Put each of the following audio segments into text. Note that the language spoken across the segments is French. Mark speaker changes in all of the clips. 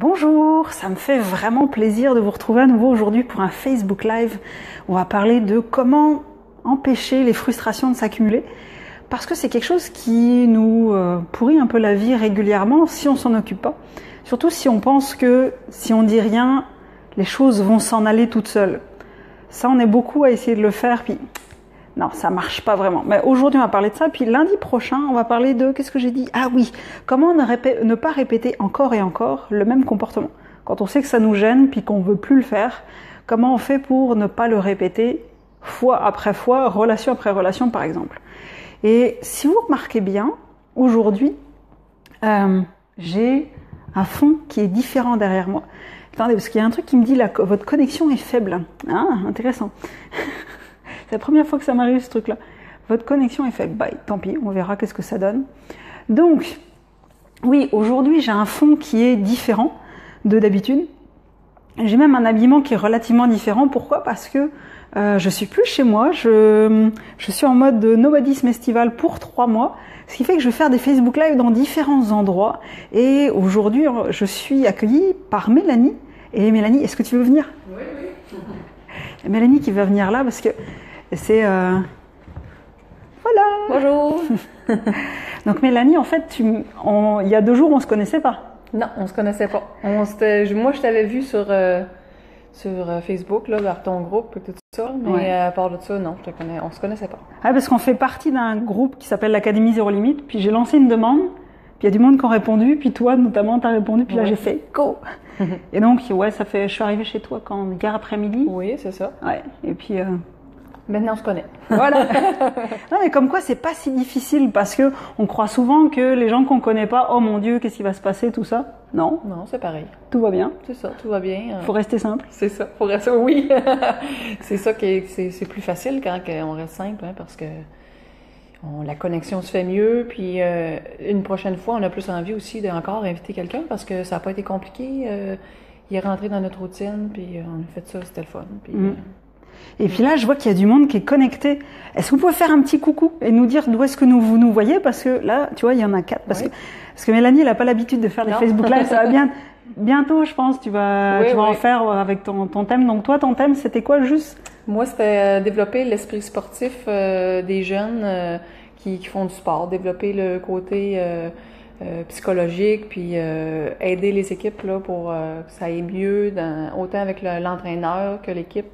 Speaker 1: Bonjour, ça me fait vraiment plaisir de vous retrouver à nouveau aujourd'hui pour un Facebook Live. On va parler de comment empêcher les frustrations de s'accumuler, parce que c'est quelque chose qui nous pourrit un peu la vie régulièrement si on s'en occupe pas. Surtout si on pense que si on dit rien, les choses vont s'en aller toutes seules. Ça, on est beaucoup à essayer de le faire, puis non, ça marche pas vraiment. Mais aujourd'hui, on va parler de ça. Puis lundi prochain, on va parler de, qu'est-ce que j'ai dit? Ah oui, comment ne pas répéter encore et encore le même comportement. Quand on sait que ça nous gêne, puis qu'on veut plus le faire, comment on fait pour ne pas le répéter fois après fois, relation après relation, par exemple. Et si vous remarquez bien, aujourd'hui, j'ai un fond qui est différent derrière moi. Attendez, parce qu'il y a un truc qui me dit, votre connexion est faible. Ah, intéressant. C'est la première fois que ça m'arrive ce truc-là. Votre connexion est faible. Bah, tant pis, on verra qu'est-ce que ça donne. Donc, oui, aujourd'hui, j'ai un fond qui est différent de d'habitude. J'ai même un habillement qui est relativement différent. Pourquoi ? Parce que je suis plus chez moi. Je suis en mode Nobody's Festival pour 3 mois. Ce qui fait que je vais faire des Facebook Live dans différents endroits. Et aujourd'hui, je suis accueillie par Mélanie. Et Mélanie, est-ce que tu veux venir ?
Speaker 2: Oui, oui.
Speaker 1: Mélanie qui va venir là parce que c'est... Voilà.
Speaker 2: Bonjour.
Speaker 1: Donc Mélanie, en fait, il y a 2 jours, on se connaissait pas.
Speaker 2: Non, on se connaissait pas. Moi, je t'avais vu sur Facebook, là, vers ton groupe et tout ça, mais
Speaker 1: Ouais.
Speaker 2: à part de ça, non, on se connaissait pas.
Speaker 1: Ah, parce qu'on fait partie d'un groupe qui s'appelle l'Académie Zéro Limite, puis j'ai lancé une demande, puis il y a du monde qui a répondu, puis toi notamment t'as répondu, puis là
Speaker 2: Ouais.
Speaker 1: j'ai fait go. Et donc ouais, je suis arrivée chez toi quand hier après-midi.
Speaker 2: Oui, c'est ça.
Speaker 1: Ouais. Et puis
Speaker 2: Maintenant, on se connaît.
Speaker 1: voilà. Non mais comme quoi c'est pas si difficile parce que on croit souvent que les gens qu'on connaît pas, oh mon Dieu, qu'est-ce qui va se passer, tout ça. Non,
Speaker 2: Non, c'est pareil.
Speaker 1: tout va bien.
Speaker 2: C'est ça, tout va bien.
Speaker 1: Faut rester simple.
Speaker 2: C'est ça, faut rester, oui. C'est ça c'est plus facile quand on reste simple, hein, parce que la connexion se fait mieux, puis une prochaine fois, on a plus envie aussi d'encore inviter quelqu'un parce que ça n'a pas été compliqué. Il est rentré dans notre routine, puis on a fait ça, c'était le fun. Puis,
Speaker 1: Et puis là, je vois qu'il y a du monde qui est connecté. Est-ce que vous pouvez faire un petit coucou et nous dire d'où est-ce que vous nous voyez? Parce que là, tu vois, il y en a 4. Parce que Mélanie, elle n'a pas l'habitude de faire des
Speaker 2: Non.
Speaker 1: Facebook Live. Ça va bien. Bientôt, je pense, tu vas en faire avec ton thème. Donc toi, ton thème, c'était quoi juste?
Speaker 2: Moi, c'était développer l'esprit sportif des jeunes qui font du sport, développer le côté psychologique, puis aider les équipes là, pour que ça aille mieux, autant avec l'entraîneur que l'équipe.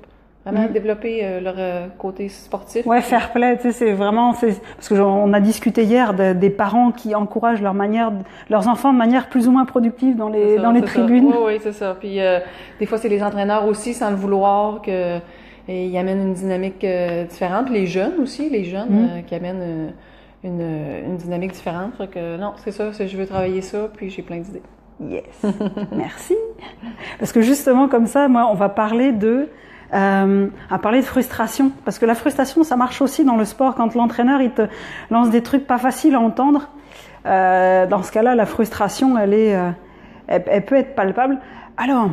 Speaker 2: Vraiment développer leur côté sportif.
Speaker 1: Ouais, fair play, tu sais, c'est vraiment, parce que on a discuté hier des parents qui encouragent leurs enfants de manière plus ou moins productive dans les tribunes.
Speaker 2: Oui, c'est ça. Puis des fois, c'est les entraîneurs aussi, sans le vouloir, ils amènent une dynamique différente. Les jeunes aussi, qui amènent une dynamique différente. Fait que non, c'est ça, je veux travailler ça, puis j'ai plein d'idées.
Speaker 1: Yes, merci. Parce que justement, comme ça, moi, on va parler de frustration, parce que la frustration, ça marche aussi dans le sport quand l'entraîneur il te lance des trucs pas faciles à entendre. Dans ce cas-là, la frustration, elle peut être palpable. Alors,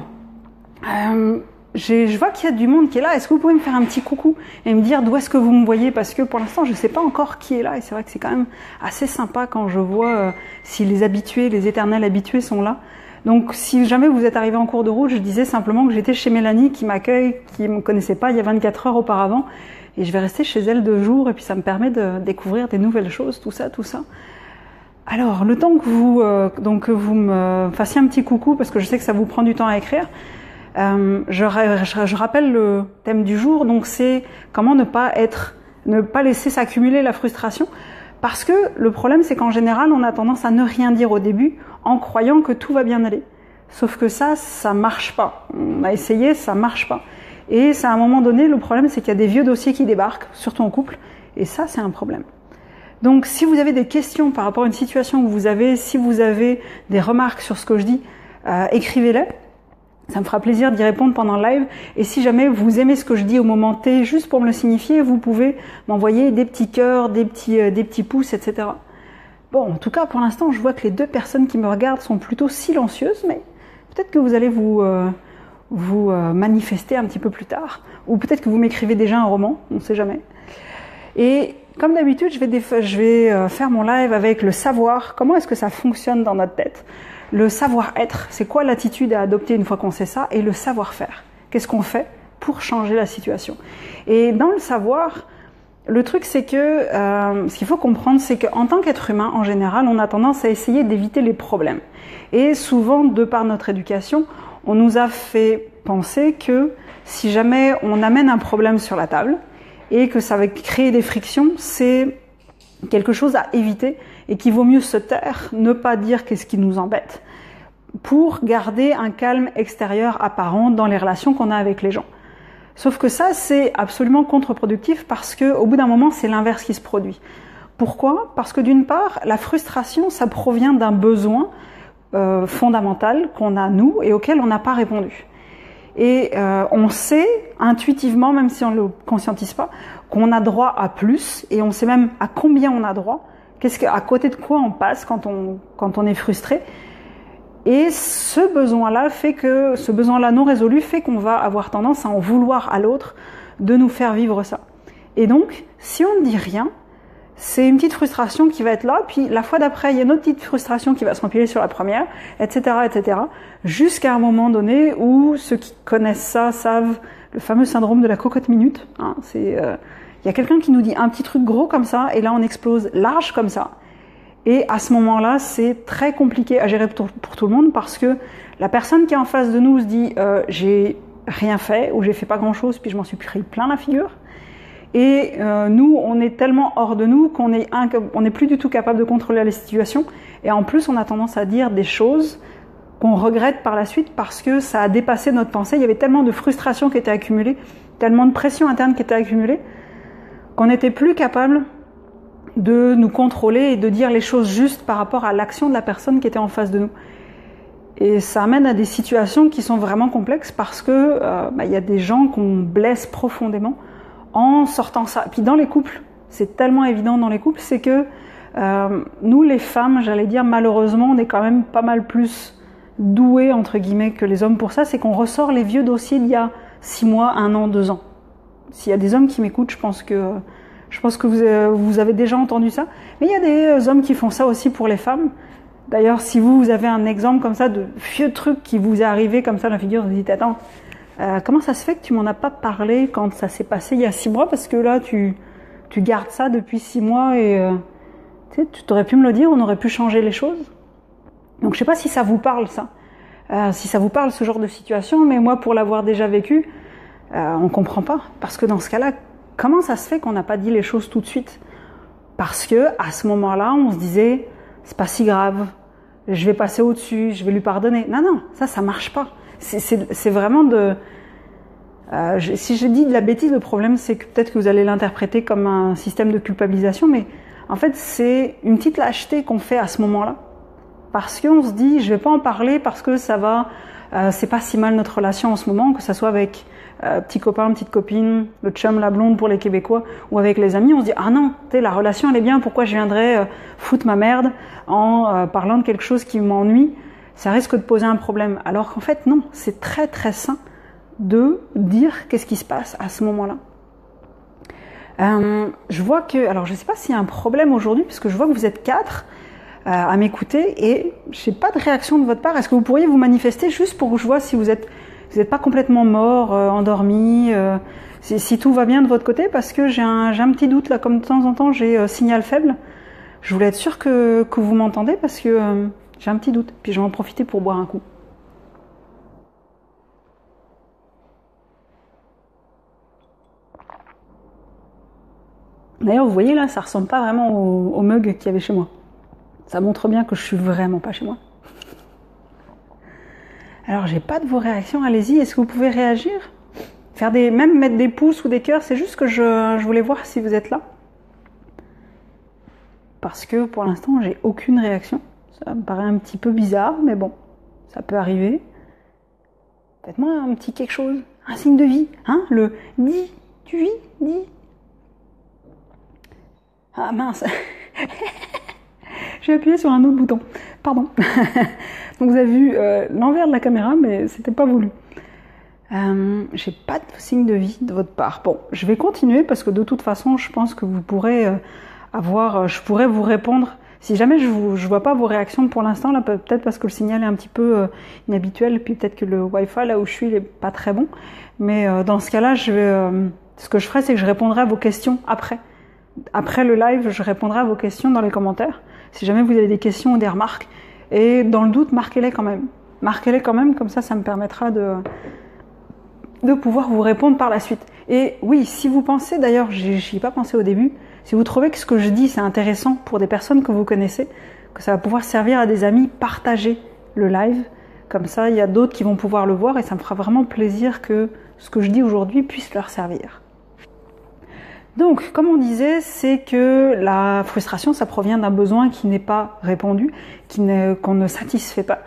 Speaker 1: je vois qu'il y a du monde qui est là. Est-ce que vous pouvez me faire un petit coucou et me dire d'où est-ce que vous me voyez? Parce que pour l'instant, je sais pas encore qui est là, et c'est vrai que c'est quand même assez sympa quand je vois si les éternels habitués sont là. Donc, si jamais vous êtes arrivé en cours de route, je disais simplement que j'étais chez Mélanie qui m'accueille, qui me connaissait pas il y a 24 heures auparavant, et je vais rester chez elle 2 jours, et puis ça me permet de découvrir des nouvelles choses, tout ça. Alors, le temps que vous me fassiez un petit coucou, parce que je sais que ça vous prend du temps à écrire, je rappelle le thème du jour, donc c'est comment ne pas laisser s'accumuler la frustration. Parce que le problème, c'est qu'en général, on a tendance à ne rien dire au début en croyant que tout va bien aller. Sauf que ça marche pas. On a essayé, ça marche pas. Et c'est à un moment donné, le problème, c'est qu'il y a des vieux dossiers qui débarquent, surtout en couple. Et ça, c'est un problème. Donc, si vous avez des questions par rapport à une situation si vous avez des remarques sur ce que je dis, écrivez-les. Ça me fera plaisir d'y répondre pendant le live. Et si jamais vous aimez ce que je dis au moment T, juste pour me le signifier, vous pouvez m'envoyer des petits cœurs, des petits pouces, etc. Bon, en tout cas, pour l'instant, je vois que les 2 personnes qui me regardent sont plutôt silencieuses, mais peut-être que vous allez vous manifester un petit peu plus tard. Ou peut-être que vous m'écrivez déjà un roman, on ne sait jamais. Et comme d'habitude, je vais faire mon live avec le savoir. Comment est-ce que ça fonctionne dans notre tête ? le savoir-être, c'est quoi l'attitude à adopter une fois qu'on sait ça, et le savoir-faire. Qu'est-ce qu'on fait pour changer la situation? Et dans le savoir, le truc c'est que ce qu'il faut comprendre, c'est qu'en tant qu'être humain, en général, on a tendance à essayer d'éviter les problèmes. Et souvent, de par notre éducation, on nous a fait penser que si jamais on amène un problème sur la table et que ça va créer des frictions, c'est quelque chose à éviter et qu'il vaut mieux se taire, ne pas dire qu'est-ce qui nous embête, pour garder un calme extérieur apparent dans les relations qu'on a avec les gens. Sauf que ça, c'est absolument contre-productif parce qu'au bout d'un moment, c'est l'inverse qui se produit. Pourquoi? Parce que d'une part, la frustration, ça provient d'un besoin fondamental qu'on a nous et auquel on n'a pas répondu. Et on sait intuitivement, même si on ne le conscientise pas, qu'on a droit à plus, et on sait même à combien on a droit, à côté de quoi on passe quand on est frustré. Et ce besoin-là non résolu fait qu'on va avoir tendance à en vouloir à l'autre de nous faire vivre ça. Et donc, si on ne dit rien, c'est une petite frustration qui va être là, puis la fois d'après, il y a une autre petite frustration qui va se empiler sur la première, etc., etc., jusqu'à un moment donné où ceux qui connaissent ça savent le fameux syndrome de la cocotte minute. Hein, y a quelqu'un qui nous dit un petit truc gros comme ça, et là on explose large comme ça. Et à ce moment-là, c'est très compliqué à gérer pour tout le monde, parce que la personne qui est en face de nous se dit j'ai rien fait, ou j'ai fait pas grand-chose, puis je m'en suis pris plein la figure. Et nous, on est tellement hors de nous qu'on n'est plus du tout capable de contrôler les situations. Et en plus, on a tendance à dire des choses qu'on regrette par la suite parce que ça a dépassé notre pensée. Il y avait tellement de frustration qui était accumulée, tellement de pression interne qui était accumulée, qu'on n'était plus capable de nous contrôler et de dire les choses justes par rapport à l'action de la personne qui était en face de nous. Et ça amène à des situations qui sont vraiment complexes parce que y a des gens qu'on blesse profondément en sortant ça. Puis dans les couples, c'est tellement évident dans les couples, c'est que nous les femmes, j'allais dire malheureusement, on est quand même pas mal plus doués entre guillemets que les hommes pour ça, c'est qu'on ressort les vieux dossiers d'il y a 6 mois, 1 an, 2 ans. S'il y a des hommes qui m'écoutent, je pense que vous avez déjà entendu ça. Mais il y a des hommes qui font ça aussi pour les femmes. D'ailleurs, si vous avez un exemple comme ça de vieux truc qui vous est arrivé comme ça dans la figure, vous dites attends, comment ça se fait que tu m'en as pas parlé quand ça s'est passé il y a 6 mois, parce que là tu gardes ça depuis 6 mois et tu t'aurais pu me le dire, on aurait pu changer les choses. Donc je sais pas si ça vous parle ça, si ça vous parle ce genre de situation, mais moi pour l'avoir déjà vécu, on comprend pas, parce que dans ce cas-là, comment ça se fait qu'on n'a pas dit les choses tout de suite? Parce que à ce moment-là, on se disait c'est pas si grave, je vais passer au-dessus, je vais lui pardonner. Non, ça marche pas. C'est vraiment si je dis de la bêtise, le problème c'est que peut-être que vous allez l'interpréter comme un système de culpabilisation, mais en fait c'est une petite lâcheté qu'on fait à ce moment-là. Parce qu'on se dit, je vais pas en parler parce que ça va, c'est pas si mal notre relation en ce moment, que ça soit avec petit copain, petite copine, le chum, la blonde pour les Québécois, ou avec les amis, on se dit ah non, la relation elle est bien, pourquoi je viendrais foutre ma merde en parlant de quelque chose qui m'ennuie, ça risque de poser un problème. Alors qu'en fait non, c'est très très sain de dire qu'est-ce qui se passe à ce moment-là. Je vois que, alors je sais pas s'il y a un problème aujourd'hui, puisque je vois que vous êtes 4 à m'écouter et j'ai pas de réaction de votre part. Est-ce que vous pourriez vous manifester juste pour que je vois si vous êtes pas complètement mort, endormi, si tout va bien de votre côté, parce que j'ai un petit doute là, comme de temps en temps j'ai signal faible. Je voulais être sûre que vous m'entendez parce que j'ai un petit doute, puis je vais en profiter pour boire un coup. D'ailleurs, vous voyez là, ça ressemble pas vraiment au mug qu'il y avait chez moi. Ça montre bien que je suis vraiment pas chez moi. Alors, j'ai pas de vos réactions, allez-y, est-ce que vous pouvez réagir? Même mettre des pouces ou des cœurs, c'est juste que je voulais voir si vous êtes là. Parce que pour l'instant, j'ai aucune réaction. Ça me paraît un petit peu bizarre, mais bon, ça peut arriver. Faites-moi un petit quelque chose, un signe de vie, hein, le « dis », tu vis, dis. Ah mince. J'ai appuyé sur un autre bouton. Pardon. Donc vous avez vu l'envers de la caméra, mais c'était pas voulu. J'ai pas de signe de vie de votre part. Bon, je vais continuer parce que de toute façon, je pense que vous pourrez je pourrais vous répondre Si jamais je vois pas vos réactions pour l'instant, là, peut-être parce que le signal est un petit peu inhabituel, puis peut-être que le Wi-Fi là où je suis, il est pas très bon. Mais dans ce cas-là, ce que je ferai, c'est que je répondrai à vos questions après. Après le live, je répondrai à vos questions dans les commentaires. Si jamais vous avez des questions ou des remarques. Et dans le doute, marquez-les quand même. Marquez-les quand même, comme ça me permettra de pouvoir vous répondre par la suite. Et oui, si vous pensez, d'ailleurs, j'y ai pas pensé au début, si vous trouvez que ce que je dis c'est intéressant pour des personnes que vous connaissez, que ça va pouvoir servir à des amis, partagez le live. Comme ça, il y a d'autres qui vont pouvoir le voir et ça me fera vraiment plaisir que ce que je dis aujourd'hui puisse leur servir. Donc, comme on disait, c'est que la frustration, ça provient d'un besoin qui n'est pas répondu, qu'on ne satisfait pas.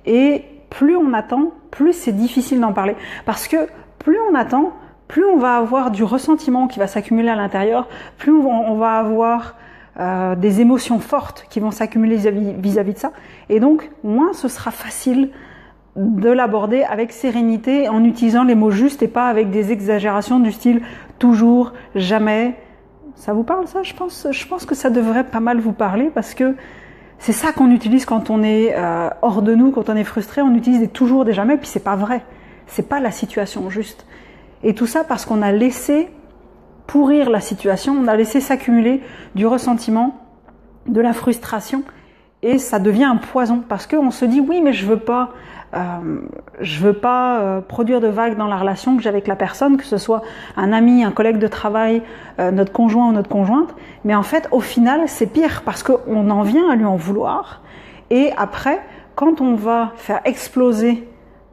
Speaker 1: Et plus on attend, plus c'est difficile d'en parler. Parce que plus on attend, plus on va avoir du ressentiment qui va s'accumuler à l'intérieur, plus on va avoir des émotions fortes qui vont s'accumuler vis-à-vis de ça. Et donc, moins ce sera facile de l'aborder avec sérénité en utilisant les mots justes et pas avec des exagérations du style toujours, jamais. Ça vous parle ça? Je pense que ça devrait pas mal vous parler parce que c'est ça qu'on utilise quand on est hors de nous, quand on est frustré, on utilise des toujours, des jamais, puis c'est pas vrai. C'est pas la situation juste. Et tout ça parce qu'on a laissé pourrir la situation, on a laissé s'accumuler du ressentiment, de la frustration, et ça devient un poison parce qu'on se dit oui mais je veux pas produire de vagues dans la relation que j'ai avec la personne, que ce soit un ami, un collègue de travail, notre conjoint ou notre conjointe. Mais en fait, au final, c'est pire parce qu'on en vient à lui en vouloir. Et après, quand on va faire exploser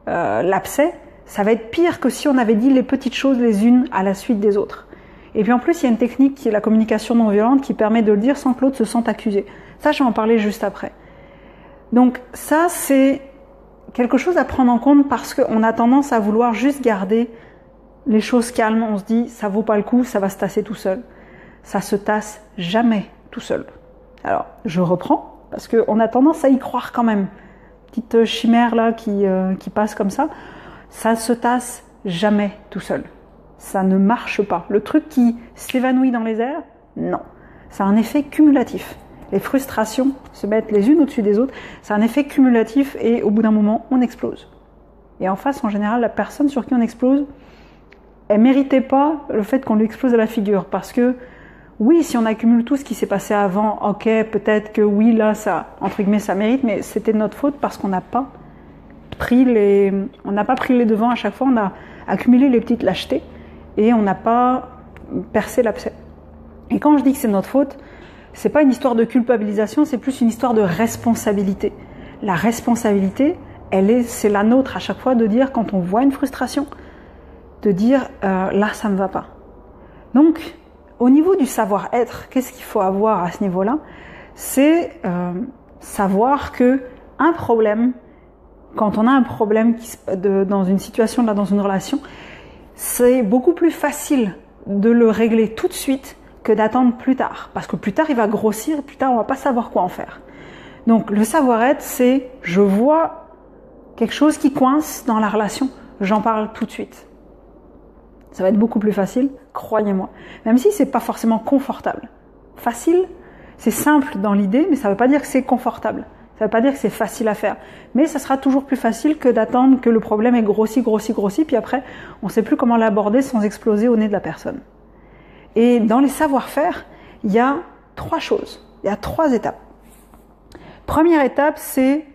Speaker 1: l'abcès, ça va être pire que si on avait dit les petites choses les unes à la suite des autres. Et puis en plus, il y a une technique qui est la communication non violente qui permet de le dire sans que l'autre se sente accusé. Ça, je vais en parler juste après. Donc ça, c'est quelque chose à prendre en compte parce qu'on a tendance à vouloir juste garder les choses calmes. On se dit, ça vaut pas le coup, ça va se tasser tout seul. Ça se tasse jamais tout seul. Alors, je reprends, parce qu'on a tendance à y croire quand même. Petite chimère là qui passe comme ça. Ça se tasse jamais tout seul. Ça ne marche pas. Le truc qui s'évanouit dans les airs, non. C'est un effet cumulatif. Les frustrations se mettent les unes au-dessus des autres, c'est un effet cumulatif et au bout d'un moment, on explose. Et en face, en général, la personne sur qui on explose, elle ne méritait pas le fait qu'on lui explose à la figure. Parce que, oui, si on accumule tout ce qui s'est passé avant, ok, peut-être que oui, là, ça, entre guillemets, ça mérite, mais c'était de notre faute parce qu'on n'a pas pris les devants à chaque fois, on a accumulé les petites lâchetés et on n'a pas percé l'abcès. Et quand je dis que c'est notre faute, c'est pas une histoire de culpabilisation, c'est plus une histoire de responsabilité. La responsabilité, c'est la nôtre à chaque fois de dire, quand on voit une frustration, de dire là ça me va pas. Donc, au niveau du savoir-être, qu'est-ce qu'il faut avoir à ce niveau-là? C'est savoir que un problème, quand on a un problème dans une situation, là, dans une relation, c'est beaucoup plus facile de le régler tout de suite que d'attendre plus tard. Parce que plus tard, il va grossir, et plus tard, on va pas savoir quoi en faire. Donc, le savoir-être, c'est, je vois quelque chose qui coince dans la relation, j'en parle tout de suite. Ça va être beaucoup plus facile, croyez-moi. Même si c'est pas forcément confortable. Facile, c'est simple dans l'idée, mais ça veut pas dire que c'est confortable. Ça veut pas dire que c'est facile à faire. Mais ça sera toujours plus facile que d'attendre que le problème ait grossi, puis après, on sait plus comment l'aborder sans exploser au nez de la personne. Et dans les savoir-faire, il y a 3 choses, il y a 3 étapes. Première étape, c'est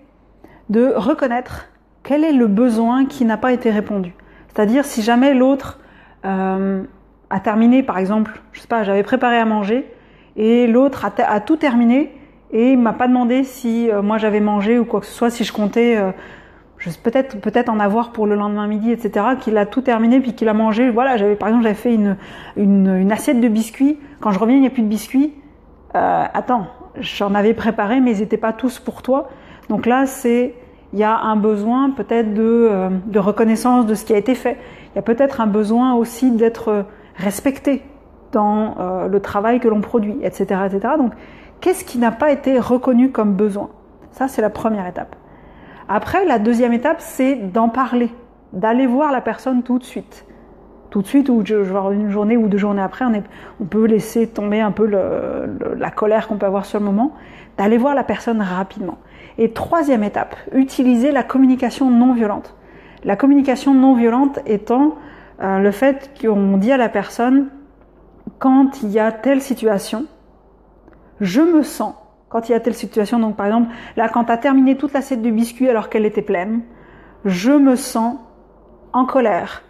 Speaker 1: de reconnaître quel est le besoin qui n'a pas été répondu. C'est-à-dire si jamais l'autre a terminé, par exemple, je sais pas, j'avais préparé à manger et l'autre a tout terminé et il m'a pas demandé si moi j'avais mangé ou quoi que ce soit, si je comptais peut-être en avoir pour le lendemain midi, etc., qu'il a tout terminé puis qu'il a mangé. Voilà, par exemple, j'avais fait une assiette de biscuits. Quand je reviens, il n'y a plus de biscuits. Attends, j'en avais préparé, mais ils n'étaient pas tous pour toi. Donc là, il y a un besoin peut-être de reconnaissance de ce qui a été fait. Il y a peut-être un besoin aussi d'être respecté dans le travail que l'on produit, etc., etc. Donc, qu'est-ce qui n'a pas été reconnu comme besoin? Ça, c'est la première étape. Après, la deuxième étape, c'est d'en parler, d'aller voir la personne tout de suite. tout de suite, ou genre une journée ou 2 journées après, on peut laisser tomber un peu la colère qu'on peut avoir sur le moment, d'aller voir la personne rapidement. Et 3e étape, utiliser la communication non violente. La communication non violente étant le fait qu'on dit à la personne, quand il y a telle situation, je me sens, quand il y a telle situation, donc par exemple, là quand tu as terminé toute l'assiette de biscuits alors qu'elle était pleine, je me sens en colère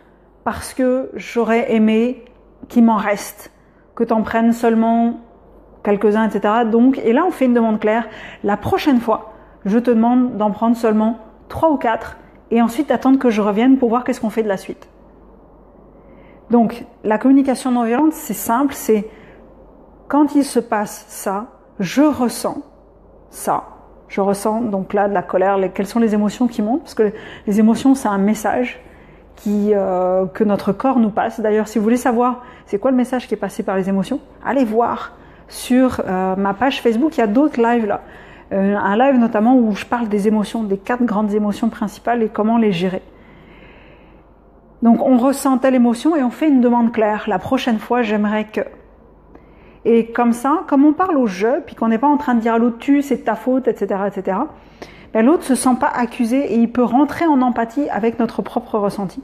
Speaker 1: parce que j'aurais aimé qu'il m'en reste, que tu en prennes seulement quelques-uns, etc. Donc, et là on fait une demande claire, la prochaine fois, je te demande d'en prendre seulement 3 ou 4 et ensuite d'attendre que je revienne pour voir qu'est-ce qu'on fait de la suite. Donc, la communication non violente, c'est simple, c'est quand il se passe ça, je ressens ça. Je ressens donc là de la colère, quelles sont les émotions qui montent, parce que les émotions, c'est un message que notre corps nous passe. D'ailleurs, si vous voulez savoir c'est quoi le message qui est passé par les émotions, allez voir sur ma page Facebook, il y a d'autres lives là. Un live notamment où je parle des émotions, des 4 grandes émotions principales et comment les gérer. Donc on ressent telle émotion et on fait une demande claire. La prochaine fois, j'aimerais que... Et comme ça, comme on parle au jeu, puis qu'on n'est pas en train de dire à l'autre tu, c'est de ta faute, etc., etc., ben l'autre se sent pas accusé et il peut rentrer en empathie avec notre propre ressenti.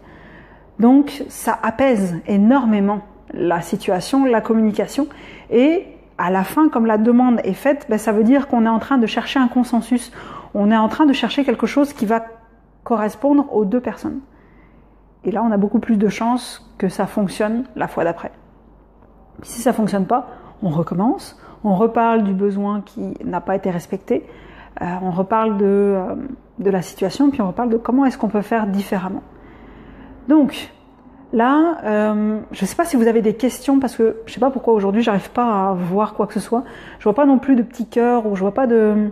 Speaker 1: Donc ça apaise énormément la situation, la communication. Et à la fin, comme la demande est faite, ben ça veut dire qu'on est en train de chercher un consensus. On est en train de chercher quelque chose qui va correspondre aux 2 personnes. Et là, on a beaucoup plus de chances que ça fonctionne la fois d'après. Si ça ne fonctionne pas, on recommence, on reparle du besoin qui n'a pas été respecté, on reparle de la situation, puis on reparle de comment est-ce qu'on peut faire différemment. Donc, là, je ne sais pas si vous avez des questions, parce que je ne sais pas pourquoi aujourd'hui, j'arrive pas à voir quoi que ce soit. Je vois pas non plus de petits cœurs, ou je vois pas de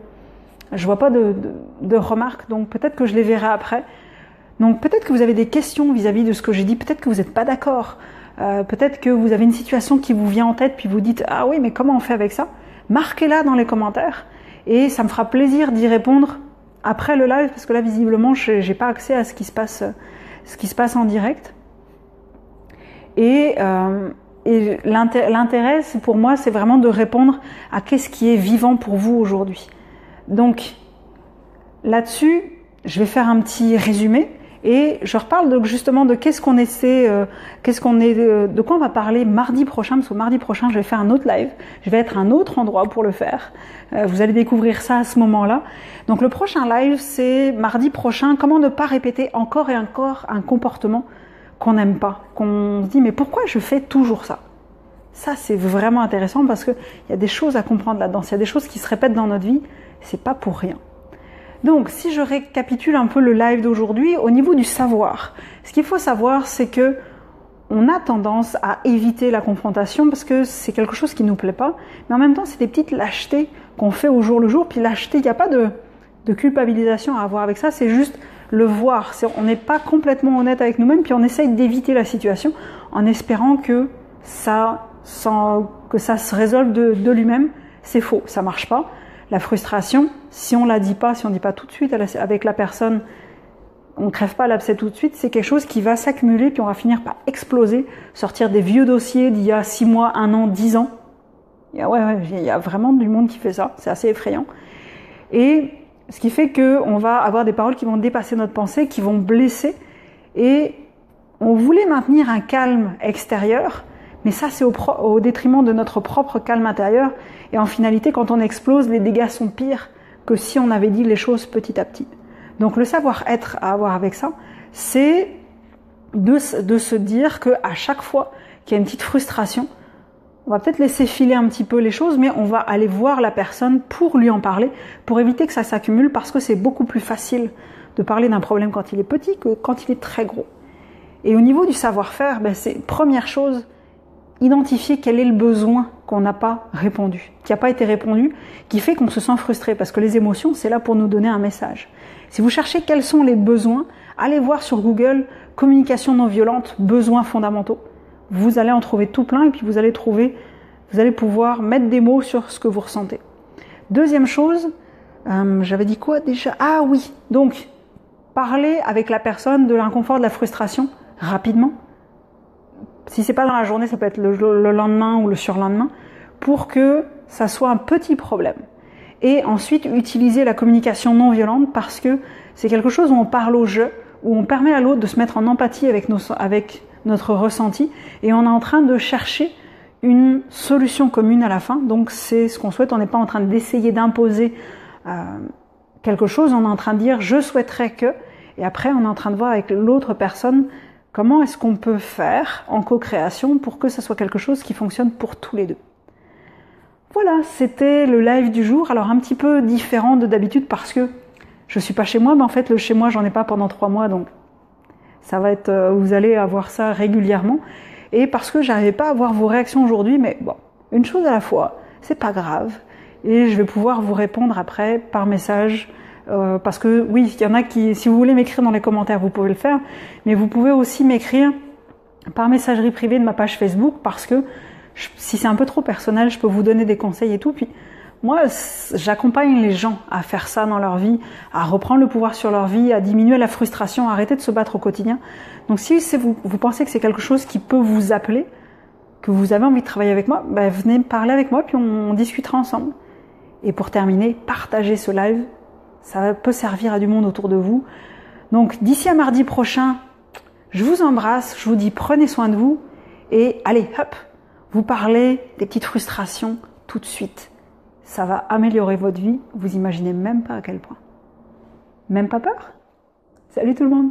Speaker 1: remarques, donc peut-être que je les verrai après. Donc peut-être que vous avez des questions vis-à-vis de ce que j'ai dit, peut-être que vous n'êtes pas d'accord, peut-être que vous avez une situation qui vous vient en tête, puis vous dites « Ah oui, mais comment on fait avec ça ?» Marquez-la dans les commentaires, et ça me fera plaisir d'y répondre après le live, parce que là, visiblement, je n'ai pas accès à ce qui se passe en direct. Et l'intérêt, pour moi, c'est vraiment de répondre à qu'est-ce qui est vivant pour vous aujourd'hui. Donc, là-dessus, je vais faire un petit résumé. Et je reparle donc justement de de quoi on va parler mardi prochain, parce que mardi prochain, je vais faire un autre live. Je vais être à un autre endroit pour le faire. Vous allez découvrir ça à ce moment-là. Donc le prochain live, c'est mardi prochain, comment ne pas répéter encore et encore un comportement qu'on n'aime pas, qu'on se dit mais pourquoi je fais toujours ça? Ça, c'est vraiment intéressant parce qu'il y a des choses à comprendre là-dedans. S'il y a des choses qui se répètent dans notre vie, c'est pas pour rien. Donc, si je récapitule un peu le live d'aujourd'hui, au niveau du savoir, ce qu'il faut savoir, c'est que on a tendance à éviter la confrontation parce que c'est quelque chose qui nous plaît pas, mais en même temps, c'est des petites lâchetés qu'on fait au jour le jour, puis lâcheté, il n'y a pas de culpabilisation à avoir avec ça, c'est juste le voir. On n'est pas complètement honnête avec nous-mêmes, puis on essaye d'éviter la situation en espérant que ça se résolve de lui-même. C'est faux, ça marche pas. La frustration, si on dit pas tout de suite avec la personne, on ne crève pas l'abcès tout de suite, c'est quelque chose qui va s'accumuler, puis on va finir par exploser, sortir des vieux dossiers d'il y a 6 mois, 1 an, 10 ans. Il y a vraiment du monde qui fait ça, c'est assez effrayant. Et ce qui fait qu'on va avoir des paroles qui vont dépasser notre pensée, qui vont blesser, et on voulait maintenir un calme extérieur, mais ça c'est au détriment de notre propre calme intérieur, et en finalité quand on explose, les dégâts sont pires que si on avait dit les choses petit à petit. Donc le savoir-être à avoir avec ça, c'est de se dire qu'à chaque fois qu'il y a une petite frustration, on va peut-être laisser filer un petit peu les choses, mais on va aller voir la personne pour lui en parler, pour éviter que ça s'accumule, parce que c'est beaucoup plus facile de parler d'un problème quand il est petit que quand il est très gros. Et au niveau du savoir-faire, c'est première chose, identifier quel est le besoin qu'on n'a pas répondu, qui n'a pas été répondu, qui fait qu'on se sent frustré, parce que les émotions, c'est là pour nous donner un message. Si vous cherchez quels sont les besoins, allez voir sur Google « communication non violente, besoins fondamentaux ». Vous allez en trouver tout plein, et puis vous allez pouvoir mettre des mots sur ce que vous ressentez. Deuxième chose, j'avais dit quoi déjà? Ah oui, donc parler avec la personne de l'inconfort, de la frustration, rapidement. si c'est pas dans la journée, ça peut être le lendemain ou le surlendemain, pour que ça soit un petit problème. Et ensuite, utiliser la communication non violente parce que c'est quelque chose où on parle au jeu, où on permet à l'autre de se mettre en empathie avec notre ressenti, et on est en train de chercher une solution commune à la fin. Donc c'est ce qu'on souhaite, on n'est pas en train d'essayer d'imposer quelque chose, on est en train de dire je souhaiterais que, et après on est en train de voir avec l'autre personne comment est-ce qu'on peut faire en co-création pour que ça soit quelque chose qui fonctionne pour tous les deux. Voilà, c'était le live du jour. Alors un petit peu différent de d'habitude parce que je suis pas chez moi, mais en fait le chez moi j'en ai pas pendant 3 mois, donc ça va être, vous allez avoir ça régulièrement. Et parce que j'arrivais pas à voir vos réactions aujourd'hui, mais bon, une chose à la fois, c'est pas grave. Et je vais pouvoir vous répondre après par message. Parce que oui, il y en a qui, si vous voulez m'écrire dans les commentaires, vous pouvez le faire. Mais vous pouvez aussi m'écrire par messagerie privée de ma page Facebook parce que si c'est un peu trop personnel, je peux vous donner des conseils et tout. Puis moi, j'accompagne les gens à faire ça dans leur vie, à reprendre le pouvoir sur leur vie, à diminuer la frustration, à arrêter de se battre au quotidien. Donc si vous pensez que c'est quelque chose qui peut vous appeler, que vous avez envie de travailler avec moi, ben venez me parler avec moi puis on discutera ensemble. Et pour terminer, partagez ce live. Ça peut servir à du monde autour de vous. Donc d'ici à mardi prochain, je vous embrasse, je vous dis prenez soin de vous et allez, hop, vous parlez des petites frustrations tout de suite. Ça va améliorer votre vie, vous imaginez même pas à quel point. Même pas peur? Salut tout le monde!